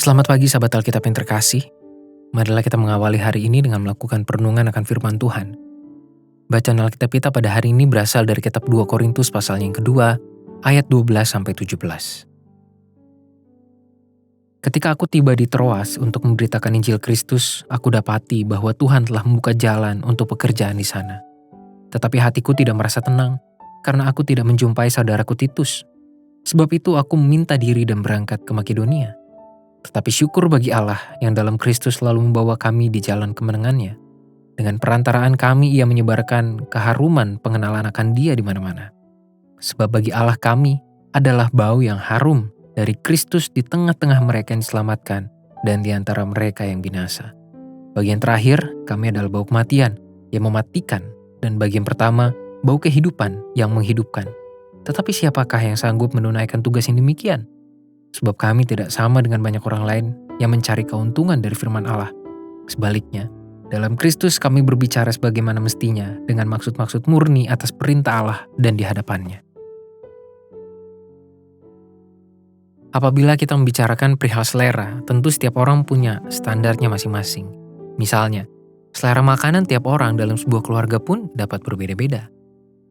Selamat pagi sahabat Alkitab yang terkasih. Marilah kita mengawali hari ini dengan melakukan perenungan akan firman Tuhan. Bacaan Alkitab kita pada hari ini berasal dari kitab 2 Korintus pasal yang kedua, ayat 12-17. Ketika aku tiba di Troas untuk memberitakan Injil Kristus, aku dapati bahwa Tuhan telah membuka jalan untuk pekerjaan di sana. Tetapi hatiku tidak merasa tenang, karena aku tidak menjumpai saudaraku Titus. Sebab itu aku meminta diri dan berangkat ke Makedonia. Tetapi syukur bagi Allah yang dalam Kristus selalu membawa kami di jalan kemenangannya. Dengan perantaraan kami ia menyebarkan keharuman pengenalan akan Dia di mana-mana. Sebab bagi Allah kami adalah bau yang harum dari Kristus di tengah-tengah mereka yang diselamatkan dan di antara mereka yang binasa. Bagian terakhir kami adalah bau kematian yang mematikan, dan bagian pertama bau kehidupan yang menghidupkan. Tetapi siapakah yang sanggup menunaikan tugas yang demikian? Sebab kami tidak sama dengan banyak orang lain yang mencari keuntungan dari firman Allah. Sebaliknya, dalam Kristus kami berbicara sebagaimana mestinya dengan maksud-maksud murni atas perintah Allah dan di hadapannya. Apabila kita membicarakan perihal selera, tentu setiap orang punya standarnya masing-masing. Misalnya, selera makanan tiap orang dalam sebuah keluarga pun dapat berbeda-beda.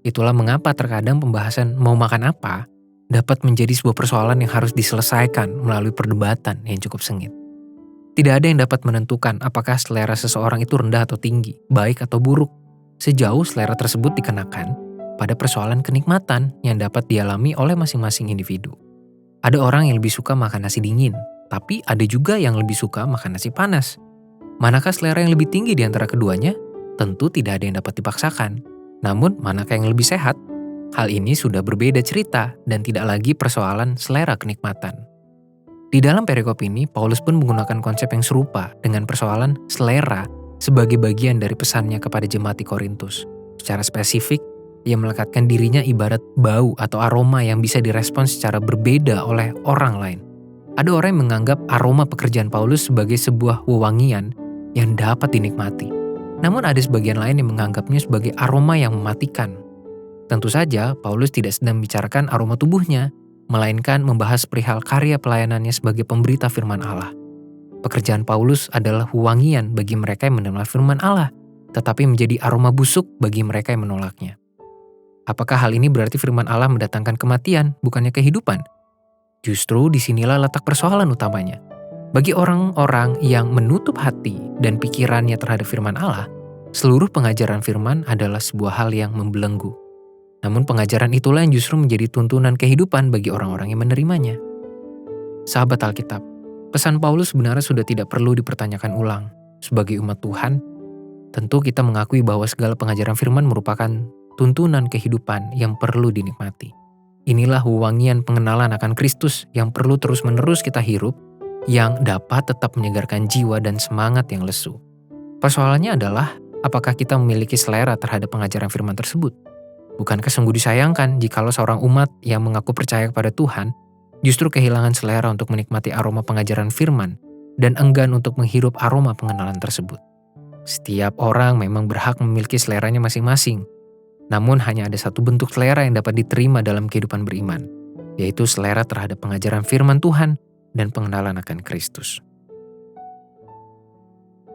Itulah mengapa terkadang pembahasan mau makan apa dapat menjadi sebuah persoalan yang harus diselesaikan melalui perdebatan yang cukup sengit. Tidak ada yang dapat menentukan apakah selera seseorang itu rendah atau tinggi, baik atau buruk, sejauh selera tersebut dikenakan pada persoalan kenikmatan yang dapat dialami oleh masing-masing individu. Ada orang yang lebih suka makan nasi dingin, tapi ada juga yang lebih suka makan nasi panas. Manakah selera yang lebih tinggi di antara keduanya? Tentu tidak ada yang dapat dipaksakan. Namun, manakah yang lebih sehat? Hal ini sudah berbeda cerita dan tidak lagi persoalan selera kenikmatan. Di dalam perikop ini, Paulus pun menggunakan konsep yang serupa dengan persoalan selera sebagai bagian dari pesannya kepada jemaat di Korintus. Secara spesifik, ia melekatkan dirinya ibarat bau atau aroma yang bisa direspons secara berbeda oleh orang lain. Ada orang yang menganggap aroma pekerjaan Paulus sebagai sebuah wewangian yang dapat dinikmati. Namun ada sebagian lain yang menganggapnya sebagai aroma yang mematikan. Tentu saja, Paulus tidak sedang membicarakan aroma tubuhnya, melainkan membahas perihal karya pelayanannya sebagai pemberita firman Allah. Pekerjaan Paulus adalah wewangian bagi mereka yang menerima firman Allah, tetapi menjadi aroma busuk bagi mereka yang menolaknya. Apakah hal ini berarti firman Allah mendatangkan kematian, bukannya kehidupan? Justru disinilah letak persoalan utamanya. Bagi orang-orang yang menutup hati dan pikirannya terhadap firman Allah, seluruh pengajaran firman adalah sebuah hal yang membelenggu. Namun pengajaran itulah yang justru menjadi tuntunan kehidupan bagi orang-orang yang menerimanya. Sahabat Alkitab, pesan Paulus sebenarnya sudah tidak perlu dipertanyakan ulang. Sebagai umat Tuhan, tentu kita mengakui bahwa segala pengajaran firman merupakan tuntunan kehidupan yang perlu dinikmati. Inilah wewangian pengenalan akan Kristus yang perlu terus-menerus kita hirup, yang dapat tetap menyegarkan jiwa dan semangat yang lesu. Persoalannya adalah, apakah kita memiliki selera terhadap pengajaran firman tersebut? Bukankah sungguh disayangkan jikalau seorang umat yang mengaku percaya kepada Tuhan justru kehilangan selera untuk menikmati aroma pengajaran firman dan enggan untuk menghirup aroma pengenalan tersebut. Setiap orang memang berhak memiliki seleranya masing-masing. Namun hanya ada satu bentuk selera yang dapat diterima dalam kehidupan beriman, yaitu selera terhadap pengajaran firman Tuhan dan pengenalan akan Kristus.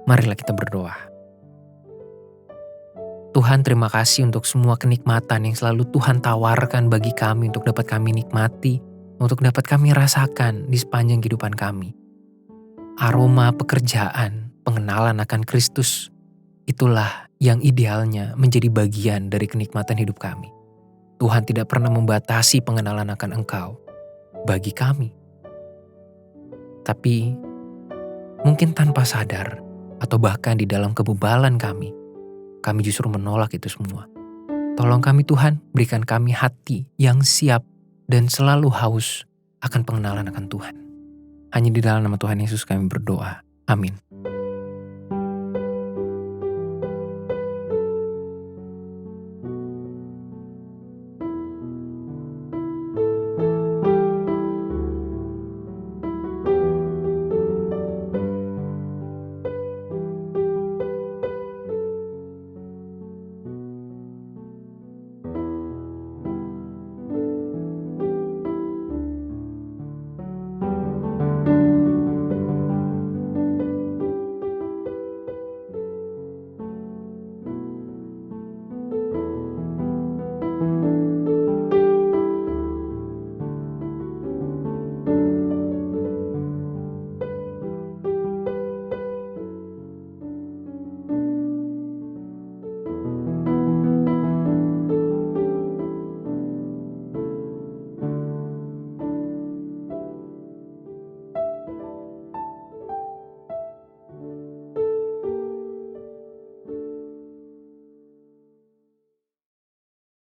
Marilah kita berdoa. Tuhan, terima kasih untuk semua kenikmatan yang selalu Tuhan tawarkan bagi kami untuk dapat kami nikmati, untuk dapat kami rasakan di sepanjang kehidupan kami. Aroma pekerjaan, pengenalan akan Kristus, itulah yang idealnya menjadi bagian dari kenikmatan hidup kami. Tuhan tidak pernah membatasi pengenalan akan Engkau bagi kami. Tapi mungkin tanpa sadar atau bahkan di dalam kebebalan kami justru menolak itu semua. Tolong kami Tuhan, berikan kami hati yang siap dan selalu haus akan pengenalan akan Tuhan. Hanya di dalam nama Tuhan Yesus kami berdoa. Amin.